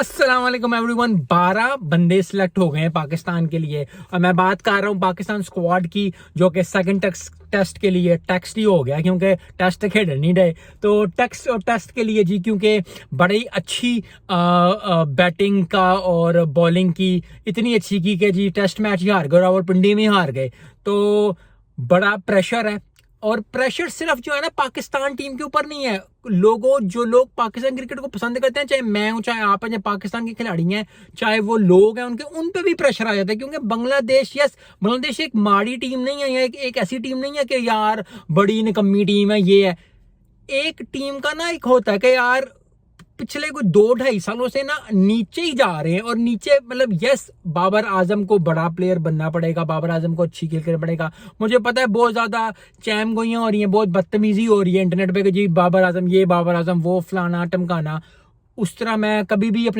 अस्सलाम वालेकुम एवरीवन। 12 बंदे सिलेक्ट हो गए हैं पाकिस्तान के लिए और मैं बात कर रहा हूँ पाकिस्तान स्क्वाड की, जो कि सेकंड टेस्ट के लिए टेस्ट ही हो गया क्योंकि टेस्ट खेल नहीं रहे। तो टेस्ट के लिए जी, क्योंकि बड़ी अच्छी बैटिंग का और बॉलिंग की इतनी अच्छी की कि जी टेस्ट मैच ही हार गए और रावलपिंडी में हार गए। तो बड़ा प्रेशर है और प्रेशर सिर्फ जो है ना पाकिस्तान टीम के ऊपर नहीं है। जो लोग पाकिस्तान क्रिकेट को पसंद करते हैं, चाहे मैं हूं चाहे आप हैं, चाहे पाकिस्तान के खिलाड़ी हैं, चाहे वो लोग हैं, उन पे भी प्रेशर आ जाता है क्योंकि बांग्लादेश एक माड़ी टीम नहीं है या एक ऐसी टीम नहीं है कि यार बड़ी निकम्मी टीम है। ये है एक टीम का ना एक होता है कि यार पिछले कोई 2-2.5 सालों से ना नीचे ही जा रहे हैं और नीचे मतलब यस, बाबर आजम को बड़ा प्लेयर बनना पड़ेगा, बाबर आजम को अच्छी खेल करना पड़ेगा। मुझे पता है बहुत ज्यादा चैम गोइयां हो रही हैं, बहुत बदतमीजी हो रही है इंटरनेट पे कि जी बाबर आजम ये, बाबर आजम वो, फलाना टमकाना। उस तरह मैं कभी भी अपने